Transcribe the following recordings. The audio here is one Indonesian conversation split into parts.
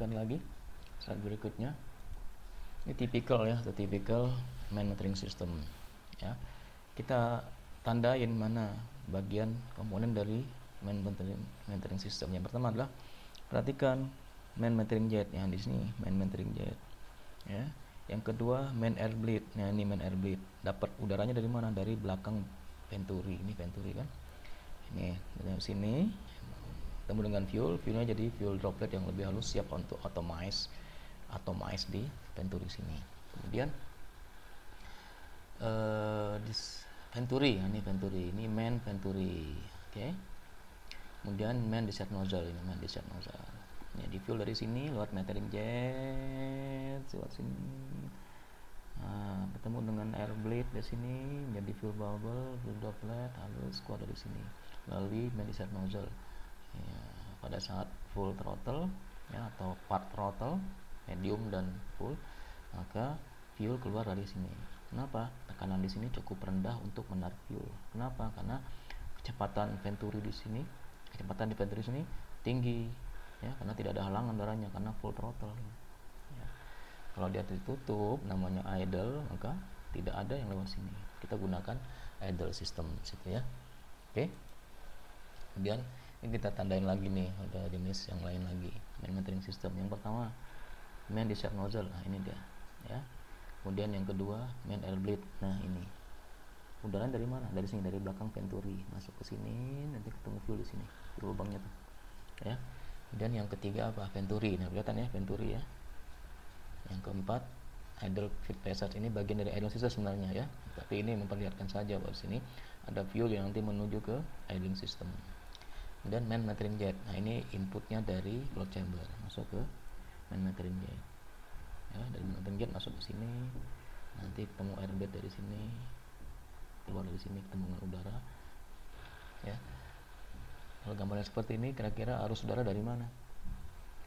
lanjutkan lagi slide berikutnya. Ini tipikal ya, atau typical main metering system ya. Kita tandain mana bagian komponen dari main metering system. Yang pertama adalah perhatikan main metering jet yang di sini, main metering jet ya. Yang kedua main air bleed. Nah, ini main air bleed. Dapat udaranya dari mana? Dari belakang venturi. Ini venturi kan. Ini dari sini ketemu dengan fuelnya jadi fuel droplet yang lebih halus, siap untuk atomize di venturi sini. Kemudian venturi, ini venturi, ini main venturi, oke. Kemudian main discharge nozzle, ini main discharge nozzle. Ini di fuel dari sini lewat metering jet, lewat sini. Nah, ketemu dengan air bleed di sini menjadi fuel bubble, fuel droplet halus keluar dari sini melalui main discharge nozzle. Ya, pada saat full throttle ya, atau part throttle, medium dan full, maka fuel keluar dari sini. Kenapa? Tekanan di sini cukup rendah untuk menarik fuel. Kenapa? Karena kecepatan di venturi sini tinggi ya, karena tidak ada halangan udaranya karena full throttle ya. Kalau dia ditutup namanya idle, maka tidak ada yang lewat sini. Kita gunakan idle system situ ya. Oke. Kemudian ini kita tandain lagi nih, ada jenis yang lain lagi main metering system. Yang pertama main discharge nozzle, nah ini dia ya. Kemudian yang kedua main air bleed. Nah, ini udara dari mana? Dari sini, dari belakang venturi masuk ke sini, nanti ketemu fuel di sini, di lubangnya tuh ya. Kemudian yang ketiga apa? Venturi. Nah, kelihatan ya venturi ya. Yang keempat idle feed passage, ini bagian dari idling system sebenarnya ya, tapi ini memperlihatkan saja bahwa di sini ada fuel yang nanti menuju ke idling system. Kemudian main metering jet, nah ini inputnya dari float chamber masuk ke main metering jet ya. Dari main metering jet masuk ke sini, nanti ketemu air bed dari sini, keluar dari sini ketemu dengan udara ya. Kalau gambarnya seperti ini, kira-kira arus udara dari mana?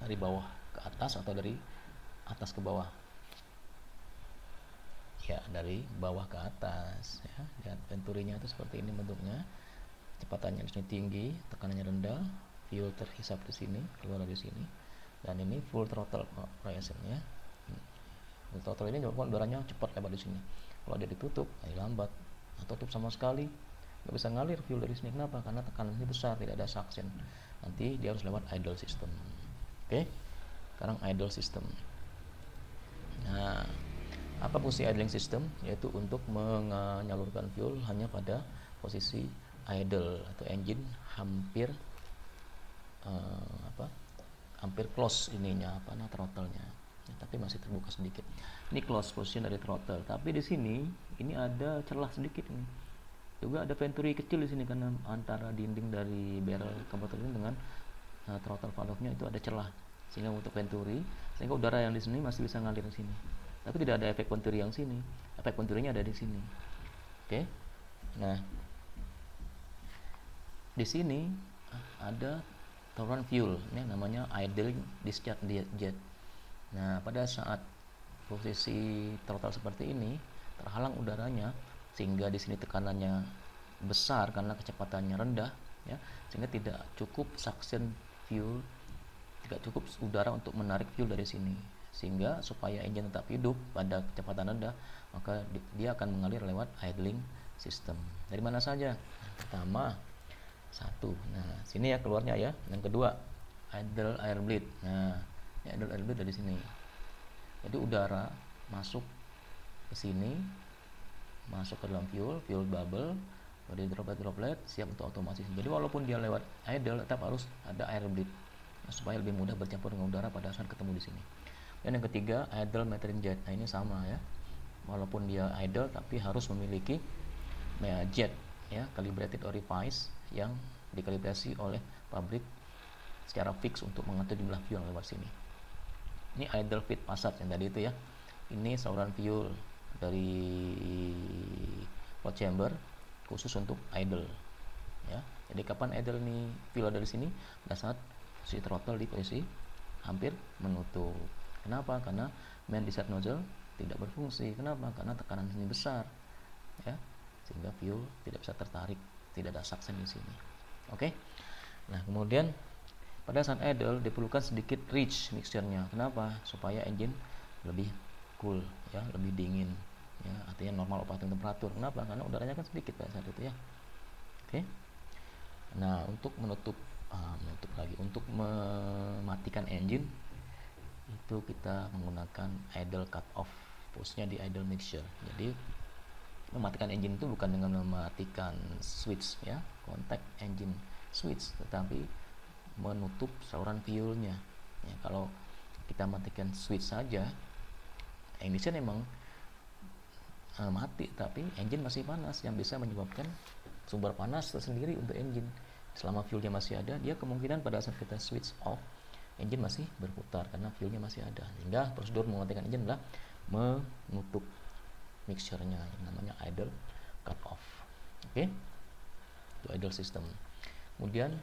Dari bawah ke atas atau dari atas ke bawah? Ya, dari bawah ke atas ya. Lihat venturinya itu seperti ini bentuknya. Kecepatannya di sini tinggi, tekanannya rendah, fuel terhisap di sini, keluar dari sini, dan ini full throttle operation ya. Full throttle ini menyebabkan udaranya cepat lewat di sini. Kalau dia ditutup, lambat, atau tutup sama sekali, nggak bisa ngalir fuel dari sini. Kenapa? Karena tekanan ini besar, tidak ada suction. Nanti dia harus lewat idle system. Oke, sekarang idle system. Nah, apa fungsi idling system? Yaitu untuk menyalurkan fuel hanya pada posisi idle atau engine hampir hampir close ininya throttle-nya ya, tapi masih terbuka sedikit. Ini close position dari throttle, tapi di sini ini ada celah sedikit ini. Juga ada venturi kecil di sini karena antara dinding dari barrel carburetor ini dengan throttle valve-nya itu ada celah, sehingga untuk venturi, sehingga udara yang di sini masih bisa ngalir di sini. Tapi tidak ada efek venturi yang sini. Efek venturinya ada di sini. Oke. Nah, di sini ada saluran fuel, ini namanya idling discharge jet. Nah, pada saat posisi throttle seperti ini terhalang udaranya, sehingga di sini tekanannya besar karena kecepatannya rendah ya, sehingga tidak cukup suction fuel, tidak cukup udara untuk menarik fuel dari sini. Sehingga supaya engine tetap hidup pada kecepatan rendah, maka dia akan mengalir lewat idling system. Dari mana saja? Pertama, satu. Nah, sini ya keluarnya ya. Yang kedua, idle air bleed. Nah, ini idle air bleed dari sini. Jadi udara masuk ke sini, masuk ke dalam fuel bubble, dari droplet siap untuk otomasi. Jadi walaupun dia lewat idle, tetap harus ada air bleed supaya lebih mudah bercampur dengan udara pada saat ketemu di sini. Dan yang ketiga, idle metering jet. Nah, ini sama ya. Walaupun dia idle, tapi harus memiliki jet ya, calibrated orifice yang dikalibrasi oleh pabrik secara fix untuk mengatur jumlah fuel lewat sini. Ini idle feed passage yang tadi itu ya. Ini saluran fuel dari float chamber khusus untuk idle ya. Jadi kapan idle nih fuel dari sini? Pada saat posisi throttle di posisi hampir menutup. Kenapa? Karena main discharge nozzle tidak berfungsi. Kenapa? Karena tekanan sini besar ya, sehingga fuel tidak bisa tertarik, tidak ada suction di sini. Oke. Nah, kemudian Pada saat idle diperlukan sedikit rich mixture-nya. Kenapa? Supaya engine lebih cool ya, lebih dingin ya, artinya normal operating temperatur. Kenapa? Karena udaranya kan sedikit pada saat itu ya. Oke. Nah, untuk menutup untuk mematikan engine itu kita menggunakan idle cut off, posnya di idle mixture. Jadi mematikan engine itu bukan dengan mematikan switch ya, kontak engine switch, tetapi menutup saluran fuelnya ya. Kalau kita matikan switch saja, ignition emang mati, tapi engine masih panas, yang bisa menyebabkan sumber panas tersendiri untuk engine. Selama fuelnya masih ada, dia kemungkinan pada saat kita switch off, engine masih berputar karena fuelnya masih ada. Sehingga prosedur mematikan engine adalah menutup mixture-nya yang namanya idle cut off. Oke? Itu idle system. Kemudian,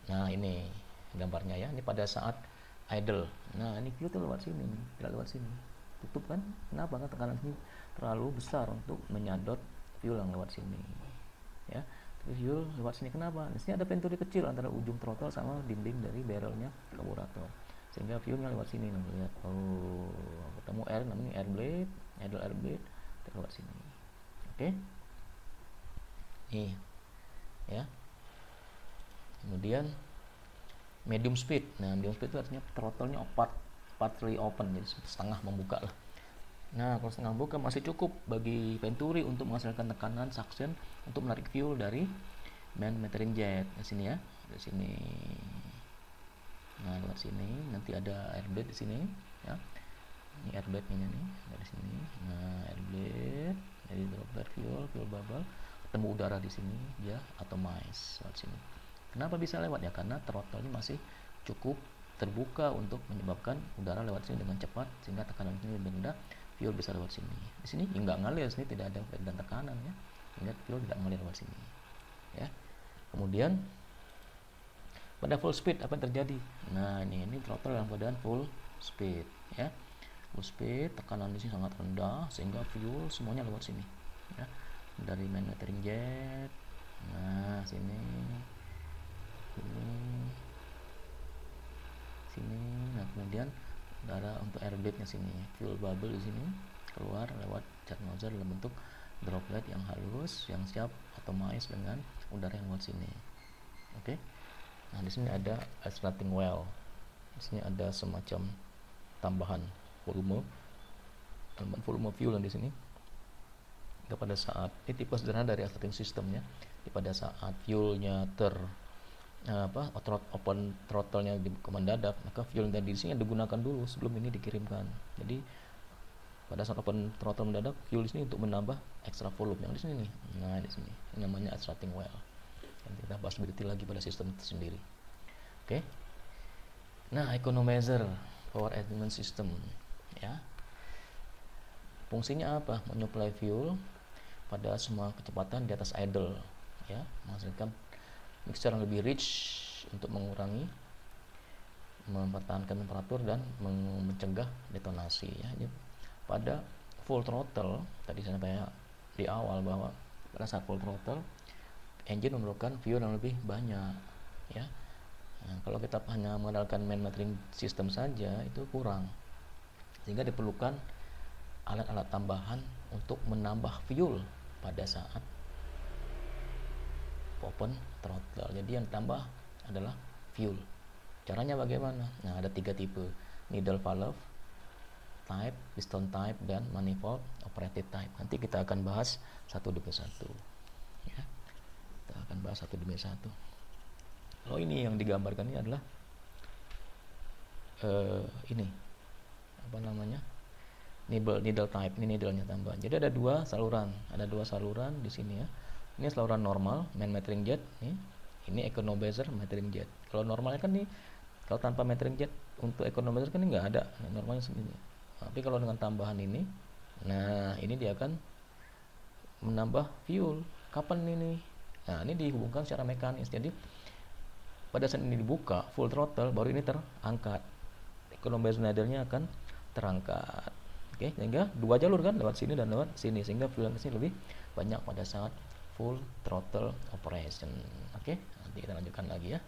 nah ini gambarnya ya, ini pada saat idle. Nah, ini fuel tuh lewat sini, tidak lewat sini. Tutup kan? Kenapa? Karena tekanan sini terlalu besar untuk menyadot fuel yang lewat sini. Ya. Terus fuel lewat sini, kenapa? Di sini ada venturi kecil antara ujung throttle sama dinding dari barrelnya karburator, sehingga fuelnya lewat sini. Lihat, oh, ketemu air, namanya air blade, idle air blade, lewat sini. Oke, nih, ya. Kemudian medium speed. Nah, medium speed itu artinya throttle-nya partly open, jadi setengah membuka lah. Nah, kalau setengah buka masih cukup bagi venturi untuk menghasilkan tekanan suction untuk menarik fuel dari main metering jet. Di sini ya, di sini. Nah, lewat sini nanti ada air blade di sini ya. Ini air blade-nya nih, dari sini. Nah, air blade dari droplet fuel bubble ketemu udara di sini, dia atomize lewat sini. Kenapa bisa lewat ya? Karena throttle-nya masih cukup terbuka untuk menyebabkan udara lewat sini dengan cepat, sehingga tekanan ini lebih rendah, fuel bisa lewat sini. Di sini enggak ngalir, sini tidak ada perbedaan tekanan ya, sehingga fuel tidak ngalir lewat sini ya. Kemudian pada full speed apa yang terjadi? Nah, ini throttle dalam keadaan full speed ya. Full speed, tekanan di sini sangat rendah sehingga fuel semuanya lewat sini ya, dari main metering jet. Nah, sini nah kemudian udara untuk air blade nya sini, fuel bubble di sini keluar lewat jet nozzle dalam bentuk droplet yang halus yang siap atomize dengan udara yang lewat sini. Oke. Nah, di sini ada extracting well. Di sini ada semacam tambahan volume fuel yang di sini. Pada saat ini tipe sederhana dari extracting system ya. Pada saat fuelnya open throttle-nya mendadak, maka fuel yang tadi di sini digunakan dulu sebelum ini dikirimkan. Jadi pada saat open throttle mendadak, fuel di sini untuk menambah extra volume yang di sini nih. Nah, di sini ini namanya extracting well. Nanti kita bahas lebih detail lagi pada sistem itu sendiri. Oke. Nah, economizer power management system ya. Fungsinya apa? Menyuplai fuel pada semua kecepatan di atas idle ya, menghasilkan mixture yang lebih rich untuk mengurangi, mempertahankan temperatur dan mencegah detonasi ya. Jadi, pada full throttle tadi saya sampaikan di awal bahwa pada saat full throttle engine memerlukan fuel yang lebih banyak ya. Nah, kalau kita hanya mengandalkan main metering system saja itu kurang, sehingga diperlukan alat-alat tambahan untuk menambah fuel pada saat open throttle. Jadi yang tambah adalah fuel. Caranya bagaimana? Nah, ada 3 tipe: needle valve type, piston type, dan manifold operated type. Nanti kita akan bahas satu demi satu ya. Kita akan bahas satu demi satu. Kalau ini yang digambarkan ini adalah ini apa namanya, needle type. Ini needle-nya tambah. Jadi ada dua saluran di sini ya. Ini saluran normal main metering jet nih. Ini economizer metering jet. Kalau normalnya kan nih, kalau tanpa metering jet untuk economizer kan ini nggak ada. Nah, normalnya segini. Tapi kalau dengan tambahan ini, nah ini dia akan menambah fuel. Kapan ini? Nah, ini dihubungkan secara mekanis. Jadi pada saat ini dibuka full throttle, baru ini terangkat. Economizer needle-nya akan terangkat. Oke, sehingga dua jalur kan, lewat sini dan lewat sini, sehingga fuel yang kesini lebih banyak pada saat full throttle operation. Oke, nanti kita lanjutkan lagi ya.